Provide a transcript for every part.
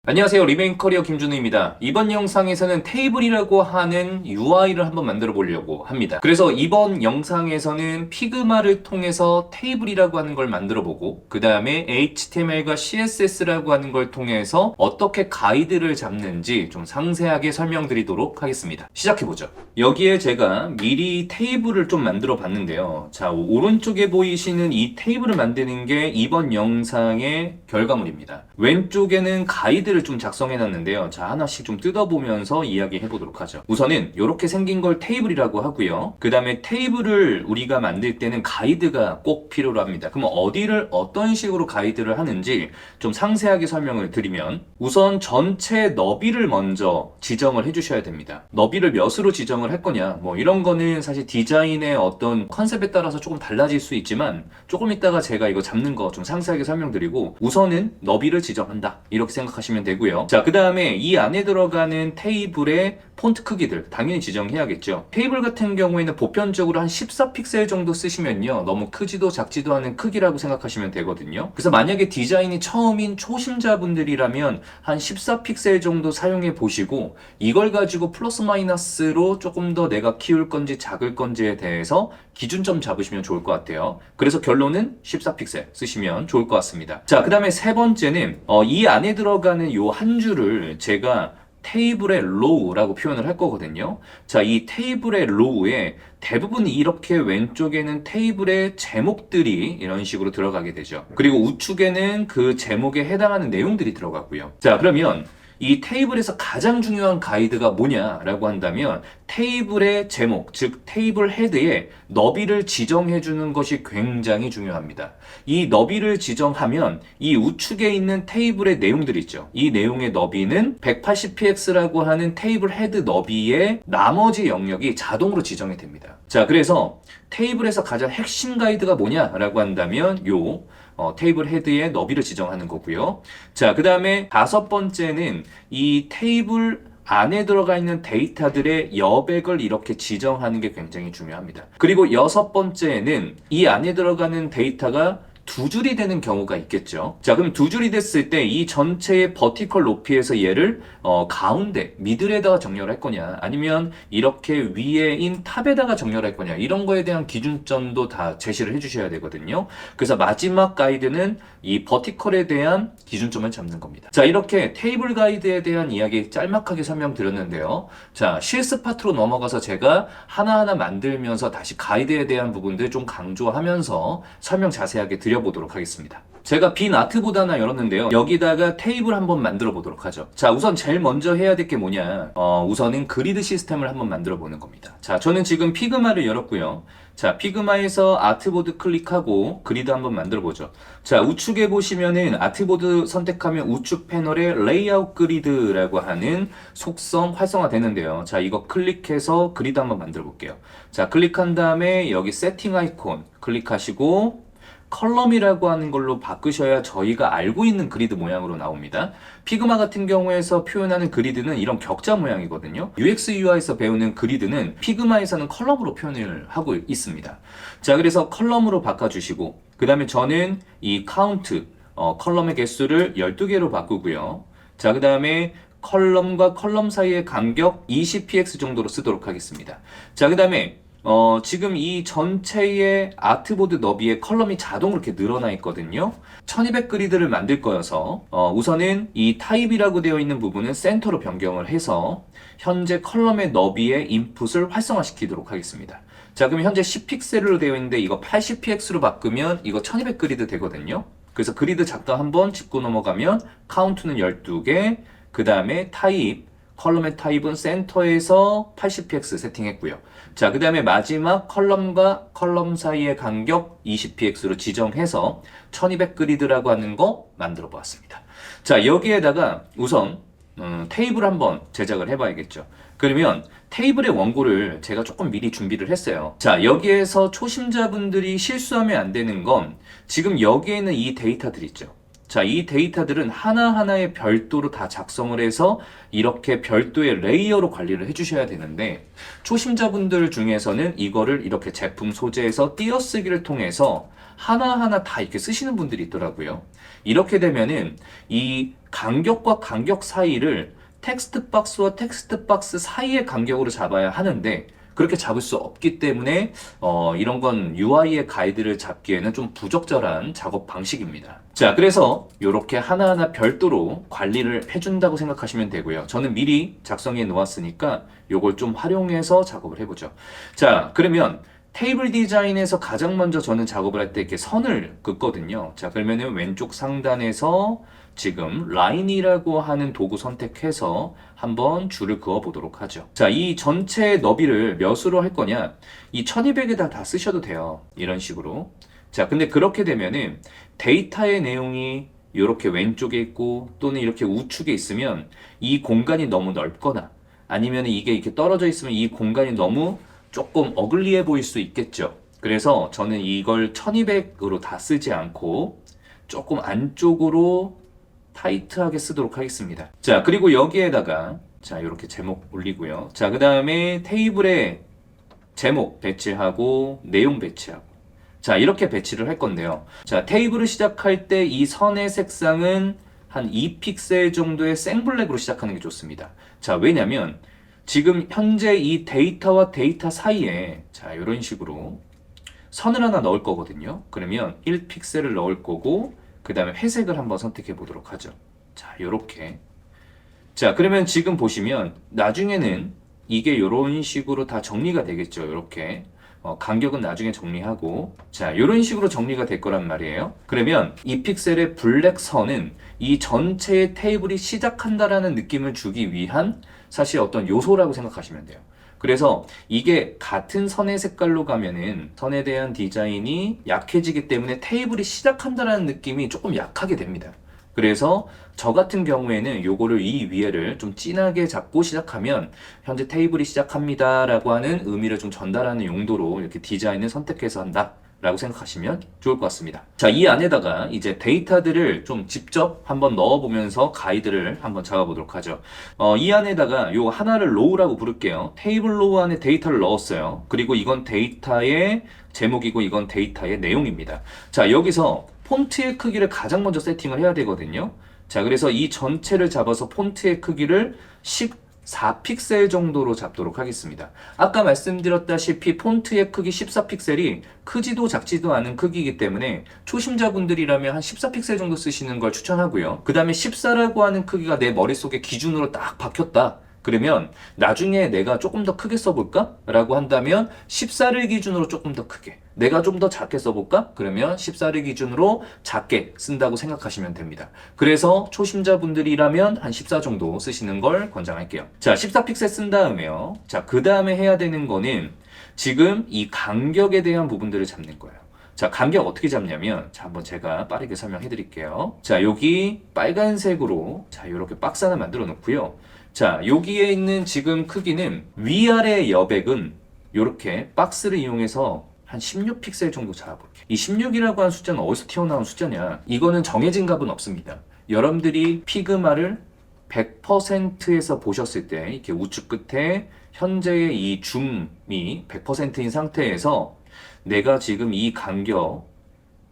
안녕하세요. 리메인 커리어 김준우입니다. 이번 영상에서는 테이블이라고 하는 UI를 한번 만들어 보려고 합니다. 그래서 이번 영상에서는 피그마를 통해서 테이블이라고 하는 걸 만들어 보고 그 다음에 HTML과 CSS라고 하는 걸 통해서 어떻게 가이드를 잡는지 좀 상세하게 설명드리도록 하겠습니다. 시작해보죠. 여기에 제가 미리 테이블을 좀 만들어 봤는데요. 자, 오른쪽에 보이시는 이 테이블을 만드는 게 이번 영상의 결과물입니다. 왼쪽에는 가이드를 좀 작성해 놨는데요. 자, 하나씩 좀 뜯어보면서 이야기해 보도록 하죠. 우선은 이렇게 생긴 걸 테이블이라고 하고요. 그 다음에 테이블을 우리가 만들 때는 가이드가 꼭 필요로 합니다. 그럼 어디를 어떤 식으로 가이드를 하는지 좀 상세하게 설명을 드리면, 우선 전체 너비를 먼저 지정을 해 주셔야 됩니다. 너비를 몇으로 지정을 할 거냐, 뭐 이런 거는 사실 디자인의 어떤 컨셉에 따라서 조금 달라질 수 있지만, 조금 이따가 제가 이거 잡는 거 좀 상세하게 설명드리고, 우선은 너비를 지정한다, 이렇게 생각하시면 되고요. 자, 그 다음에 이 안에 들어가는 테이블의 폰트 크기들 당연히 지정해야겠죠. 테이블 같은 경우에는 보편적으로 한 14픽셀 정도 쓰시면요, 너무 크지도 작지도 않은 크기라고 생각하시면 되거든요. 그래서 만약에 디자인이 처음인 초심자분들이라면 한 14픽셀 정도 사용해 보시고, 이걸 가지고 플러스 마이너스로 조금 더 내가 키울 건지 작을 건지에 대해서 기준점 잡으시면 좋을 것 같아요. 그래서 결론은 14픽셀 쓰시면 좋을 것 같습니다. 자, 그 다음에 세 번째는 이 안에 들어가는 요 한 줄을 제가 테이블의 row라고 표현을 할 거거든요. 자, 이 테이블의 row에 대부분 이렇게 왼쪽에는 테이블의 제목들이 이런 식으로 들어가게 되죠. 그리고 우측에는 그 제목에 해당하는 내용들이 들어가고요. 자, 그러면 이 테이블에서 가장 중요한 가이드가 뭐냐라고 한다면, 테이블의 제목, 즉 테이블 헤드에 너비를 지정해 주는 것이 굉장히 중요합니다. 이 너비를 지정하면 이 우측에 있는 테이블의 내용들 있죠. 이 내용의 너비는 180px라고 하는 테이블 헤드 너비의 나머지 영역이 자동으로 지정이 됩니다. 자, 그래서 테이블에서 가장 핵심 가이드가 뭐냐라고 한다면 테이블 헤드의 너비를 지정하는 거고요. 자, 그 다음에 다섯 번째는 이 테이블 안에 들어가 있는 데이터들의 여백을 이렇게 지정하는 게 굉장히 중요합니다. 그리고 여섯 번째는 이 안에 들어가는 데이터가 두 줄이 되는 경우가 있겠죠. 자, 그럼 두 줄이 됐을 때 이 전체의 버티컬 높이에서 얘를 가운데, 미들에다가 정렬할 거냐, 아니면 이렇게 위에인 탑에다가 정렬할 거냐, 이런 거에 대한 기준점도 다 제시를 해주셔야 되거든요. 그래서 마지막 가이드는 이 버티컬에 대한 기준점을 잡는 겁니다. 자, 이렇게 테이블 가이드에 대한 이야기 짤막하게 설명드렸는데요. 자, CS 파트로 넘어가서 제가 하나하나 만들면서 다시 가이드에 대한 부분들 좀 강조하면서 설명 자세하게 드려보도록 하겠습니다. 제가 빈 아트보드 하나 열었는데요. 여기다가 테이블 한번 만들어 보도록 하죠. 자, 우선 제일 먼저 해야 될 게 뭐냐, 우선은 그리드 시스템을 한번 만들어 보는 겁니다. 자, 저는 지금 피그마를 열었고요. 자, 피그마에서 아트보드 클릭하고 그리드 한번 만들어 보죠. 자, 우측에 보시면은 아트보드 선택하면 우측 패널에 레이아웃 그리드라고 하는 속성 활성화 되는데요. 자, 이거 클릭해서 그리드 한번 만들어 볼게요. 자, 클릭한 다음에 여기 세팅 아이콘 클릭하시고 컬럼이라고 하는 걸로 바꾸셔야 저희가 알고 있는 그리드 모양으로 나옵니다. 피그마 같은 경우에서 표현하는 그리드는 이런 격자 모양이거든요. UX, UI에서 배우는 그리드는 피그마에서는 컬럼으로 표현을 하고 있습니다. 자, 그래서 컬럼으로 바꿔주시고, 그 다음에 저는 이 카운트, 컬럼의 개수를 12개로 바꾸고요. 자, 그 다음에 컬럼과 컬럼 사이의 간격 20px 정도로 쓰도록 하겠습니다. 자, 그 다음에 지금 이 전체의 아트보드 너비에 컬럼이 자동으로 이렇게 늘어나 있거든요. 1200 그리드를 만들 거여서 우선은 이 타입이라고 되어 있는 부분은 센터로 변경을 해서 현재 컬럼의 너비의 인풋을 활성화시키도록 하겠습니다. 자, 그럼 현재 10픽셀로 되어 있는데 이거 80px로 바꾸면 이거 1200 그리드 되거든요. 그래서 그리드 작동 한번 짚고 넘어가면 카운트는 12개, 그 다음에 타입, 컬럼의 타입은 센터에서 80px 세팅했고요. 자, 그 다음에 마지막 컬럼과 컬럼 사이의 간격 20px로 지정해서 1200 그리드라고 하는 거 만들어 보았습니다. 자, 여기에다가 우선 테이블 한번 제작을 해봐야겠죠. 그러면 테이블의 원고를 제가 조금 미리 준비를 했어요. 자, 여기에서 초심자분들이 실수하면 안 되는 건 지금 여기에는 이 데이터들 있죠. 자, 이 데이터들은 하나하나의 별도로 다 작성을 해서 이렇게 별도의 레이어로 관리를 해주셔야 되는데, 초심자분들 중에서는 이거를 이렇게 제품 소재에서 띄어쓰기를 통해서 하나하나 다 이렇게 쓰시는 분들이 있더라고요. 이렇게 되면은 이 간격과 간격 사이를 텍스트 박스와 텍스트 박스 사이의 간격으로 잡아야 하는데 그렇게 잡을 수 없기 때문에 이런 건 UI의 가이드를 잡기에는 좀 부적절한 작업 방식입니다. 자, 그래서 이렇게 하나하나 별도로 관리를 해준다고 생각하시면 되고요. 저는 미리 작성해 놓았으니까 이걸 좀 활용해서 작업을 해보죠. 자, 그러면 테이블 디자인에서 가장 먼저 저는 작업을 할 때 이렇게 선을 긋거든요. 자, 그러면은 왼쪽 상단에서 지금 라인이라고 하는 도구 선택해서 한번 줄을 그어 보도록 하죠. 자, 이 전체 너비를 몇으로 할 거냐? 이 1200에다 다 쓰셔도 돼요. 이런 식으로. 자, 근데 그렇게 되면은 데이터의 내용이 이렇게 왼쪽에 있고 또는 이렇게 우측에 있으면 이 공간이 너무 넓거나 아니면 이게 이렇게 떨어져 있으면 이 공간이 너무 조금 어글리해 보일 수 있겠죠. 그래서 저는 이걸 1200으로 다 쓰지 않고 조금 안쪽으로 타이트하게 쓰도록 하겠습니다. 자, 그리고 여기에다가 자, 이렇게 제목 올리고요. 자, 그 다음에 테이블에 제목 배치하고 내용 배치하고 자, 이렇게 배치를 할 건데요. 자, 테이블을 시작할 때 이 선의 색상은 한 2픽셀 정도의 생블랙으로 시작하는 게 좋습니다. 자, 왜냐면 지금 현재 이 데이터와 데이터 사이에 자, 이런 식으로 선을 하나 넣을 거거든요. 그러면 1픽셀을 넣을 거고 그 다음에 회색을 한번 선택해 보도록 하죠. 자, 요렇게. 자, 그러면 지금 보시면 나중에는 이게 이런 식으로 다 정리가 되겠죠. 이렇게. 간격은 나중에 정리하고 자, 이런 식으로 정리가 될 거란 말이에요. 그러면 이 픽셀의 블랙 선은 이 전체의 테이블이 시작한다라는 느낌을 주기 위한 사실 어떤 요소라고 생각하시면 돼요. 그래서 이게 같은 선의 색깔로 가면은 선에 대한 디자인이 약해지기 때문에 테이블이 시작한다라는 느낌이 조금 약하게 됩니다. 그래서 저 같은 경우에는 요거를 이 위에를 좀 진하게 잡고 시작하면 현재 테이블이 시작합니다 라고 하는 의미를 좀 전달하는 용도로 이렇게 디자인을 선택해서 한다 라고 생각하시면 좋을 것 같습니다. 자, 이 안에다가 이제 데이터들을 좀 직접 한번 넣어보면서 가이드를 한번 잡아보도록 하죠. 이 안에다가 요 하나를 로우라고 부를게요. 테이블 로우 안에 데이터를 넣었어요. 그리고 이건 데이터의 제목이고 이건 데이터의 내용입니다. 자, 여기서 폰트의 크기를 가장 먼저 세팅을 해야 되거든요. 자, 그래서 이 전체를 잡아서 폰트의 크기를 14픽셀 정도로 잡도록 하겠습니다. 아까 말씀드렸다시피 폰트의 크기 14픽셀이 크지도 작지도 않은 크기이기 때문에 초심자분들이라면 한 14픽셀 정도 쓰시는 걸 추천하고요. 그 다음에 14라고 하는 크기가 내 머릿속에 기준으로 딱 박혔다. 그러면 나중에 내가 조금 더 크게 써볼까? 라고 한다면 14를 기준으로 조금 더 크게, 내가 좀 더 작게 써볼까? 그러면 14를 기준으로 작게 쓴다고 생각하시면 됩니다. 그래서 초심자분들이라면 한 14 정도 쓰시는 걸 권장할게요. 자, 14픽셀 쓴 다음에요. 자, 그 다음에 해야 되는 거는 지금 이 간격에 대한 부분들을 잡는 거예요. 자, 간격 어떻게 잡냐면, 자, 한번 제가 빠르게 설명해 드릴게요. 자, 여기 빨간색으로, 자, 이렇게 박스 하나 만들어 놓고요. 자, 여기에 있는 지금 크기는 위아래 여백은 이렇게 박스를 이용해서 한 16픽셀 정도 잡아볼게요. 이 16이라고 하는 숫자는 어디서 튀어나온 숫자냐? 이거는 정해진 값은 없습니다. 여러분들이 피그마를 100%에서 보셨을 때 이렇게 우측 끝에 현재의 이 줌이 100%인 상태에서 내가 지금 이 간격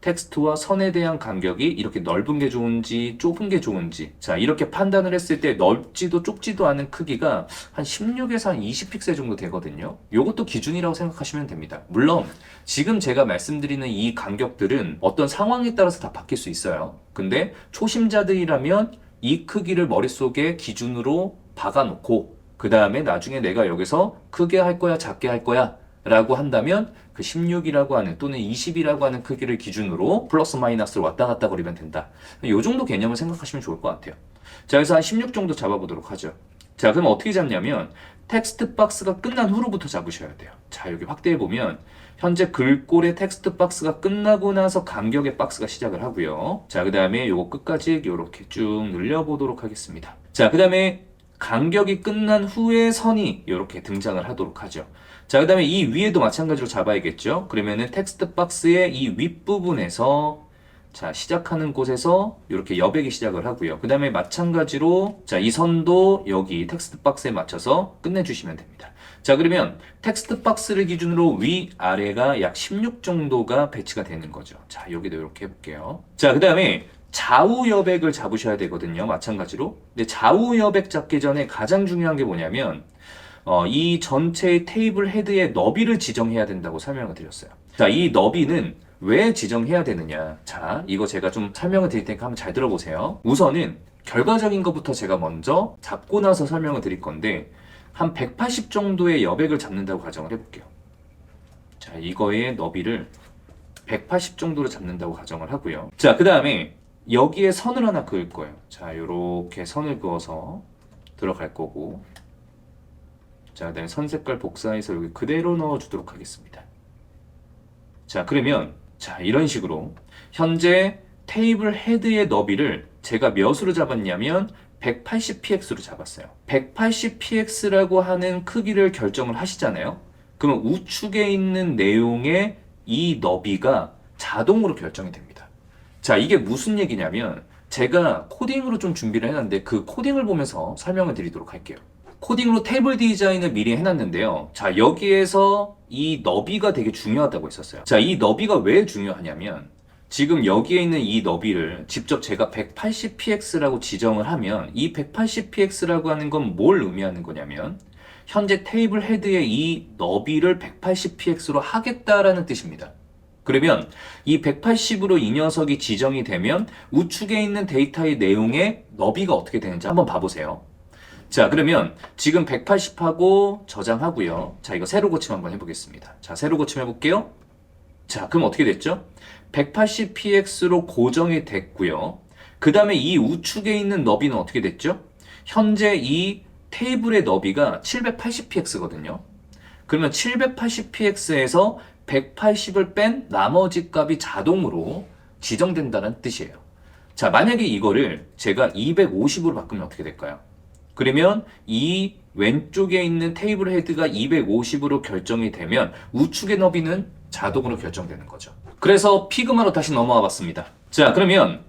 텍스트와 선에 대한 간격이 이렇게 넓은 게 좋은지 좁은 게 좋은지 자, 이렇게 판단을 했을 때 넓지도 좁지도 않은 크기가 한 16에서 한 20픽셀 정도 되거든요. 이것도 기준이라고 생각하시면 됩니다. 물론 지금 제가 말씀드리는 이 간격들은 어떤 상황에 따라서 다 바뀔 수 있어요. 근데 초심자들이라면 이 크기를 머릿속에 기준으로 박아놓고 그 다음에 나중에 내가 여기서 크게 할 거야 작게 할 거야 라고 한다면 그 16이라고 하는 또는 20이라고 하는 크기를 기준으로 플러스 마이너스를 왔다 갔다 거리면 된다. 이 정도 개념을 생각하시면 좋을 것 같아요. 자, 그래서 한 16 정도 잡아보도록 하죠. 자, 그럼 어떻게 잡냐면 텍스트 박스가 끝난 후로부터 잡으셔야 돼요. 자, 여기 확대해보면 현재 글꼴의 텍스트 박스가 끝나고 나서 간격의 박스가 시작을 하고요. 자, 그 다음에 요거 끝까지 이렇게 쭉 늘려보도록 하겠습니다. 자, 그 다음에 간격이 끝난 후에 선이 이렇게 등장을 하도록 하죠. 자, 그 다음에 이 위에도 마찬가지로 잡아야겠죠. 그러면은 텍스트 박스의 이 윗부분에서 자, 시작하는 곳에서 이렇게 여백이 시작을 하고요. 그 다음에 마찬가지로 자, 이 선도 여기 텍스트 박스에 맞춰서 끝내주시면 됩니다. 자, 그러면 텍스트 박스를 기준으로 위, 아래가 약 16 정도가 배치가 되는 거죠. 자, 여기도 이렇게 해볼게요. 자, 그 다음에 좌우 여백을 잡으셔야 되거든요. 마찬가지로. 근데 좌우 여백 잡기 전에 가장 중요한 게 뭐냐면 이 전체의 테이블 헤드의 너비를 지정해야 된다고 설명을 드렸어요. 자, 이 너비는 왜 지정해야 되느냐. 자, 이거 제가 좀 설명을 드릴 테니까 한번 잘 들어보세요. 우선은 결과적인 것부터 제가 먼저 잡고 나서 설명을 드릴 건데 한 180 정도의 여백을 잡는다고 가정을 해볼게요. 자, 이거의 너비를 180 정도로 잡는다고 가정을 하고요. 자, 그 다음에 여기에 선을 하나 그을 거예요. 자, 요렇게 선을 그어서 들어갈 거고, 자, 그다음에 선 색깔 복사해서 여기 그대로 넣어주도록 하겠습니다. 자, 그러면 자, 이런 식으로 현재 테이블 헤드의 너비를 제가 몇으로 잡았냐면 180px로 잡았어요. 180px라고 하는 크기를 결정을 하시잖아요. 그러면 우측에 있는 내용의 이 너비가 자동으로 결정이 됩니다. 자, 이게 무슨 얘기냐면 제가 코딩으로 좀 준비를 해놨는데 그 코딩을 보면서 설명을 드리도록 할게요. 코딩으로 테이블 디자인을 미리 해놨는데요. 자, 여기에서 이 너비가 되게 중요하다고 했었어요. 자, 이 너비가 왜 중요하냐면 지금 여기에 있는 이 너비를 직접 제가 180px라고 지정을 하면 이 180px라고 하는 건 뭘 의미하는 거냐면 현재 테이블 헤드의 이 너비를 180px로 하겠다라는 뜻입니다. 그러면 이 180으로 이 녀석이 지정이 되면 우측에 있는 데이터의 내용의 너비가 어떻게 되는지 한번 봐보세요. 자, 그러면 지금 180하고 저장하고요. 자, 이거 세로 고침 한번 해보겠습니다. 자, 세로 고침 해볼게요. 자, 그럼 어떻게 됐죠? 180px로 고정이 됐고요. 그 다음에 이 우측에 있는 너비는 어떻게 됐죠? 현재 이 테이블의 너비가 780px거든요. 그러면 780px에서 180을 뺀 나머지 값이 자동으로 지정된다는 뜻이에요. 자, 만약에 이거를 제가 250으로 바꾸면 어떻게 될까요? 그러면 이 왼쪽에 있는 테이블 헤드가 250으로 결정이 되면 우측의 너비는 자동으로 결정되는 거죠. 그래서 피그마로 다시 넘어와 봤습니다. 자, 그러면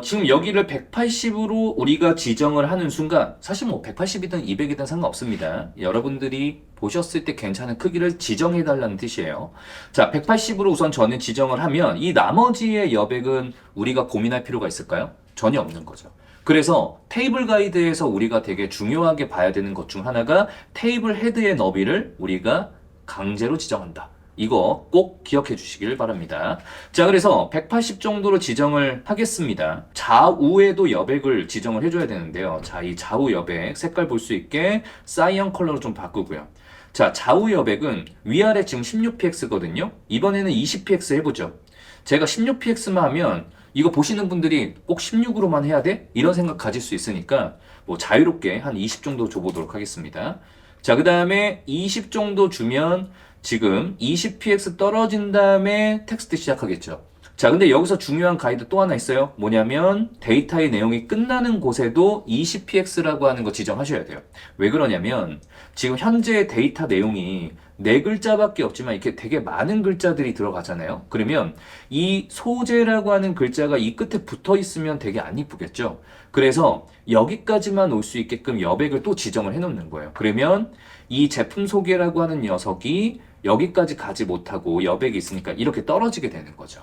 지금 여기를 180으로 우리가 지정을 하는 순간 사실 뭐 180이든 200이든 상관없습니다. 여러분들이 보셨을 때 괜찮은 크기를 지정해 달라는 뜻이에요. 자, 180으로 우선 저는 지정을 하면 이 나머지의 여백은 우리가 고민할 필요가 있을까요? 전혀 없는 거죠. 그래서 테이블 가이드에서 우리가 되게 중요하게 봐야 되는 것 중 하나가 테이블 헤드의 너비를 우리가 강제로 지정한다. 이거 꼭 기억해 주시길 바랍니다. 자, 그래서 180 정도로 지정을 하겠습니다. 좌우에도 여백을 지정을 해줘야 되는데요. 자, 이 좌우 여백 색깔 볼 수 있게 사이언 컬러로 좀 바꾸고요. 자, 좌우 여백은 위아래 지금 16px거든요. 이번에는 20px 해보죠. 제가 16px만 하면 이거 보시는 분들이 꼭 16으로만 해야 돼? 이런 생각 가질 수 있으니까 뭐 자유롭게 한 20 정도 줘보도록 하겠습니다. 자, 그 다음에 20 정도 주면 지금 20px 떨어진 다음에 텍스트 시작하겠죠. 자, 근데 여기서 중요한 가이드 또 하나 있어요. 뭐냐면 데이터의 내용이 끝나는 곳에도 20px라고 하는 거 지정하셔야 돼요. 왜 그러냐면 지금 현재 데이터 내용이 4글자밖에 없지만 이렇게 되게 많은 글자들이 들어가잖아요. 그러면 이 소재라고 하는 글자가 이 끝에 붙어 있으면 되게 안 이쁘겠죠. 그래서 여기까지만 올 수 있게끔 여백을 또 지정을 해 놓는 거예요. 그러면 이 제품 소개라고 하는 녀석이 여기까지 가지 못하고 여백이 있으니까 이렇게 떨어지게 되는 거죠.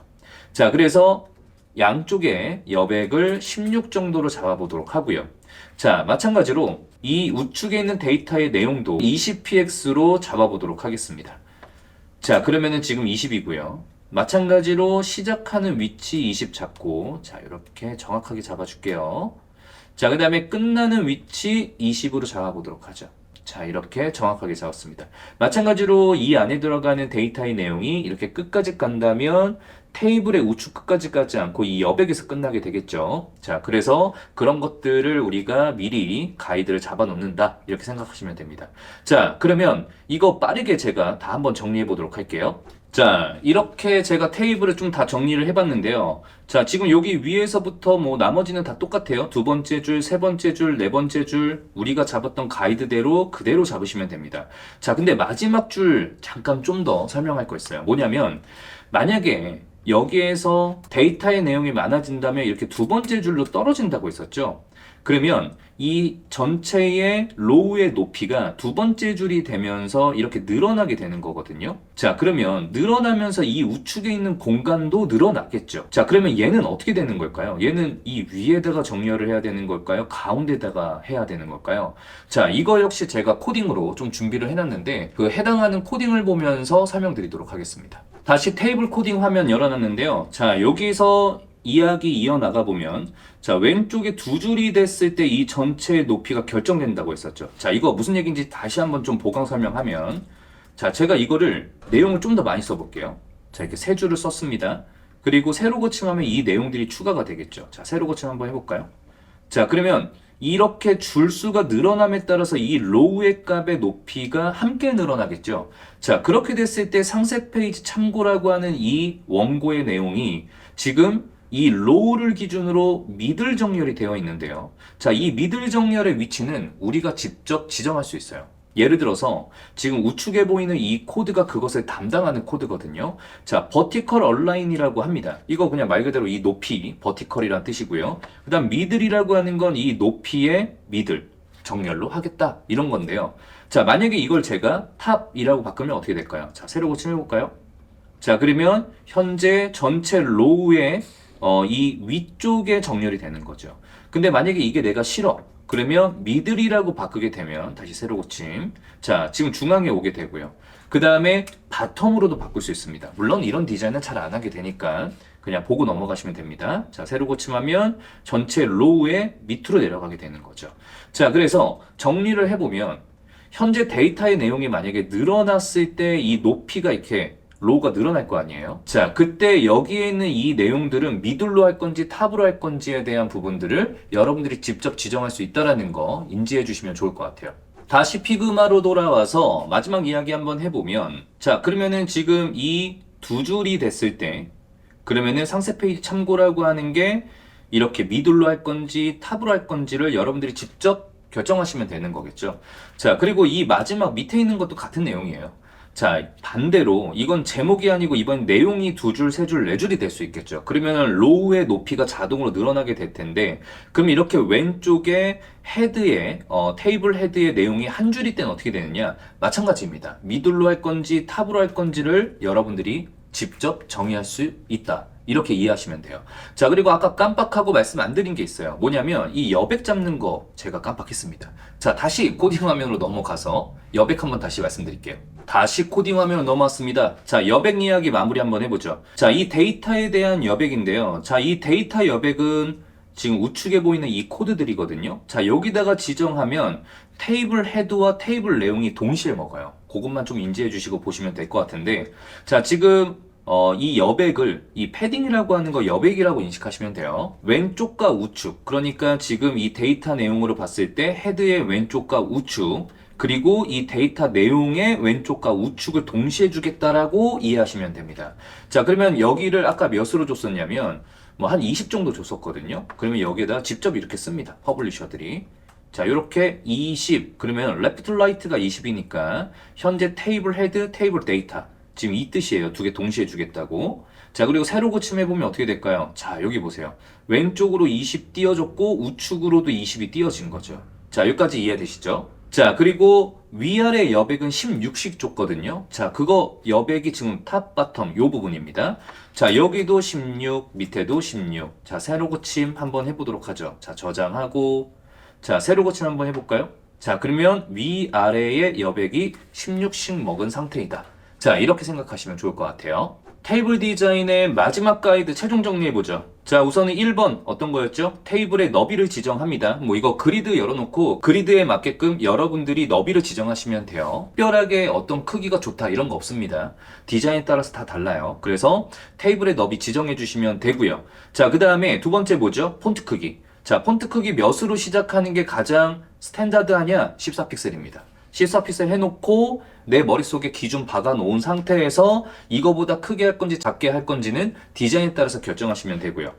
자, 그래서 양쪽에 여백을 16 정도로 잡아보도록 하고요. 자, 마찬가지로 이 우측에 있는 데이터의 내용도 20px로 잡아보도록 하겠습니다. 자, 그러면은 지금 20이고요. 마찬가지로 시작하는 위치 20 잡고, 자, 이렇게 정확하게 잡아줄게요. 자, 그 다음에 끝나는 위치 20으로 잡아보도록 하죠. 자, 이렇게 정확하게 잡았습니다. 마찬가지로 이 안에 들어가는 데이터의 내용이 이렇게 끝까지 간다면 테이블의 우측 끝까지 가지 않고 이 여백에서 끝나게 되겠죠. 자, 그래서 그런 것들을 우리가 미리 가이드를 잡아 놓는다. 이렇게 생각하시면 됩니다. 자, 그러면 이거 빠르게 제가 다 한번 정리해 보도록 할게요. 자, 이렇게 제가 테이블을 좀 다 정리를 해봤는데요. 자, 지금 여기 위에서부터 뭐 나머지는 다 똑같아요. 두 번째 줄, 세 번째 줄, 네 번째 줄 우리가 잡았던 가이드대로 그대로 잡으시면 됩니다. 자, 근데 마지막 줄 잠깐 좀 더 설명할 거 있어요. 뭐냐면 만약에 여기에서 데이터의 내용이 많아진다면 이렇게 두 번째 줄로 떨어진다고 했었죠. 그러면 이 전체의 로우의 높이가 두 번째 줄이 되면서 이렇게 늘어나게 되는 거거든요. 자, 그러면 늘어나면서 이 우측에 있는 공간도 늘어나겠죠. 자, 그러면 얘는 어떻게 되는 걸까요? 얘는 이 위에다가 정렬을 해야 되는 걸까요? 가운데다가 해야 되는 걸까요? 자, 이거 역시 제가 코딩으로 좀 준비를 해놨는데 그 해당하는 코딩을 보면서 설명드리도록 하겠습니다. 다시 테이블 코딩 화면 열어놨는데요. 자, 여기서 이야기 이어나가 보면 자, 왼쪽에 두 줄이 됐을 때 이 전체의 높이가 결정된다고 했었죠. 자, 이거 무슨 얘기인지 다시 한번 좀 보강 설명하면 자, 제가 이거를 내용을 좀 더 많이 써볼게요. 자, 이렇게 세 줄을 썼습니다. 그리고 세로 고침하면 이 내용들이 추가가 되겠죠. 자, 세로 고침 한번 해볼까요? 자, 그러면 이렇게 줄수가 늘어남에 따라서 이 로우의 값의 높이가 함께 늘어나겠죠. 자, 그렇게 됐을 때 상세 페이지 참고라고 하는 이 원고의 내용이 지금 이 로우를 기준으로 미들 정렬이 되어 있는데요. 자, 이 미들 정렬의 위치는 우리가 직접 지정할 수 있어요. 예를 들어서 지금 우측에 보이는 이 코드가 그것을 담당하는 코드거든요. 자, 버티컬 얼라인이라고 합니다. 이거 그냥 말 그대로 이 높이, 버티컬이란 뜻이고요. 그 다음 미들이라고 하는 건 이 높이의 미들, 정렬로 하겠다 이런 건데요. 자, 만약에 이걸 제가 탑이라고 바꾸면 어떻게 될까요? 자, 새로 고침해볼까요? 자, 그러면 현재 전체 로우의 이 위쪽에 정렬이 되는 거죠. 근데 만약에 이게 내가 싫어. 그러면 미들이라고 바꾸게 되면 다시 세로 고침. 자, 지금 중앙에 오게 되고요. 그 다음에 바텀으로도 바꿀 수 있습니다. 물론 이런 디자인은 잘 안 하게 되니까 그냥 보고 넘어가시면 됩니다. 자, 세로 고침하면 전체 로우의 밑으로 내려가게 되는 거죠. 자, 그래서 정리를 해보면 현재 데이터의 내용이 만약에 늘어났을 때 이 높이가 이렇게 로우가 늘어날 거 아니에요. 자, 그때 여기에 있는 이 내용들은 미들로 할 건지 탑으로 할 건지에 대한 부분들을 여러분들이 직접 지정할 수 있다는 거 인지해 주시면 좋을 것 같아요. 다시 피그마로 돌아와서 마지막 이야기 한번 해보면 자, 그러면은 지금 이 두 줄이 됐을 때 그러면은 상세 페이지 참고라고 하는 게 이렇게 미들로 할 건지 탑으로 할 건지를 여러분들이 직접 결정하시면 되는 거겠죠. 자, 그리고 이 마지막 밑에 있는 것도 같은 내용이에요. 자, 반대로 이건 제목이 아니고 이번 내용이 두 줄, 세 줄, 네 줄이 될 수 있겠죠. 그러면은 로우의 높이가 자동으로 늘어나게 될 텐데 그럼 이렇게 왼쪽에 헤드에 테이블 헤드의 내용이 한 줄일 때는 어떻게 되느냐? 마찬가지입니다. 미들로 할 건지 탑으로 할 건지를 여러분들이 직접 정의할 수 있다. 이렇게 이해하시면 돼요. 자, 그리고 아까 깜빡하고 말씀 안 드린 게 있어요. 뭐냐면 이 여백 잡는 거 제가 깜빡했습니다. 자, 다시 코딩 화면으로 넘어가서 여백 한번 다시 말씀드릴게요. 다시 코딩 화면으로 넘어왔습니다. 자, 여백 이야기 마무리 한번 해보죠. 자, 이 데이터에 대한 여백인데요. 자, 이 데이터 여백은 지금 우측에 보이는 이 코드들이거든요. 자, 여기다가 지정하면 테이블 헤드와 테이블 내용이 동시에 먹어요. 그것만 좀 인지해 주시고 보시면 될 것 같은데 자, 지금 이 여백을 이 패딩이라고 하는 거 여백이라고 인식하시면 돼요. 왼쪽과 우측, 그러니까 지금 이 데이터 내용으로 봤을 때 헤드의 왼쪽과 우측, 그리고 이 데이터 내용의 왼쪽과 우측을 동시에 주겠다라고 이해하시면 됩니다. 자, 그러면 여기를 아까 몇으로 줬었냐면 뭐 한 20 정도 줬었거든요. 그러면 여기에다 직접 이렇게 씁니다. 퍼블리셔들이. 자, 이렇게 20, 그러면 레프트 라이트가 20이니까 현재 테이블 헤드, 테이블 데이터 지금 이 뜻이에요. 두 개 동시에 주겠다고. 자, 그리고 세로 고침해보면 어떻게 될까요? 자, 여기 보세요. 왼쪽으로 20 띄워줬고 우측으로도 20이 띄워진 거죠. 자, 여기까지 이해되시죠? 자, 그리고 위아래 여백은 16씩 줬거든요. 자, 그거 여백이 지금 탑, 바텀 요 부분입니다. 자, 여기도 16, 밑에도 16. 자, 세로 고침 한번 해보도록 하죠. 자, 저장하고 자, 세로 고침 한번 해볼까요? 자, 그러면 위아래의 여백이 16씩 먹은 상태이다. 자, 이렇게 생각하시면 좋을 것 같아요. 테이블 디자인의 마지막 가이드 최종 정리해보죠. 자, 우선은 1번 어떤 거였죠? 테이블의 너비를 지정합니다. 뭐 이거 그리드 열어놓고 그리드에 맞게끔 여러분들이 너비를 지정하시면 돼요. 특별하게 어떤 크기가 좋다 이런 거 없습니다. 디자인에 따라서 다 달라요. 그래서 테이블의 너비 지정해 주시면 되고요. 자, 그 다음에 두 번째 뭐죠? 폰트 크기. 자, 폰트 크기 몇으로 시작하는 게 가장 스탠다드하냐? 14픽셀입니다. 14픽셀 해놓고 내 머릿속에 기준 박아놓은 상태에서 이거보다 크게 할 건지 작게 할 건지는 디자인에 따라서 결정하시면 되고요.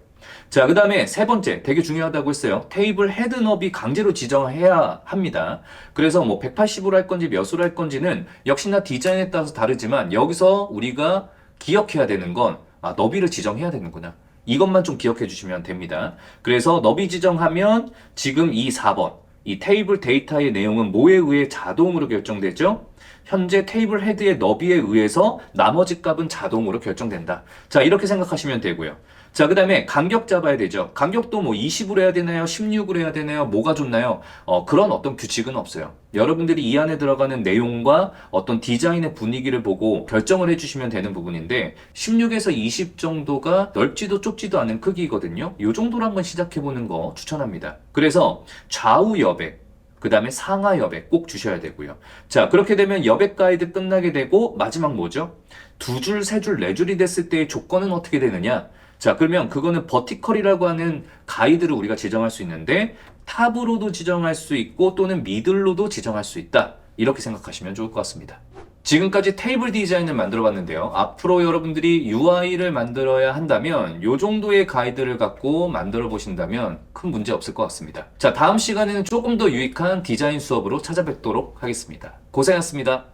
자, 그 다음에 세 번째 되게 중요하다고 했어요. 테이블 헤드 너비 강제로 지정해야 합니다. 그래서 뭐 180으로 할 건지 몇으로 할 건지는 역시나 디자인에 따라서 다르지만 여기서 우리가 기억해야 되는 건 너비를 지정해야 되는구나. 이것만 좀 기억해 주시면 됩니다. 그래서 너비 지정하면 지금 이 4번, 이 테이블 데이터의 내용은 뭐에 의해 자동으로 결정되죠? 현재 테이블 헤드의 너비에 의해서 나머지 값은 자동으로 결정된다. 자, 이렇게 생각하시면 되고요. 자, 그 다음에 간격 잡아야 되죠. 간격도 뭐 20으로 해야 되나요? 16으로 해야 되나요? 뭐가 좋나요? 그런 어떤 규칙은 없어요. 여러분들이 이 안에 들어가는 내용과 어떤 디자인의 분위기를 보고 결정을 해주시면 되는 부분인데 16에서 20 정도가 넓지도 좁지도 않은 크기거든요. 이 정도로 한번 시작해보는 거 추천합니다. 그래서 좌우 여백, 그 다음에 상하 여백 꼭 주셔야 되고요. 자, 그렇게 되면 여백 가이드 끝나게 되고 마지막 뭐죠? 두 줄, 세 줄, 네 줄이 됐을 때의 조건은 어떻게 되느냐? 자, 그러면 그거는 버티컬이라고 하는 가이드를 우리가 지정할 수 있는데 탑으로도 지정할 수 있고 또는 미들로도 지정할 수 있다. 이렇게 생각하시면 좋을 것 같습니다. 지금까지 테이블 디자인을 만들어 봤는데요. 앞으로 여러분들이 UI를 만들어야 한다면 이 정도의 가이드를 갖고 만들어 보신다면 큰 문제 없을 것 같습니다. 자, 다음 시간에는 조금 더 유익한 디자인 수업으로 찾아뵙도록 하겠습니다. 고생하셨습니다.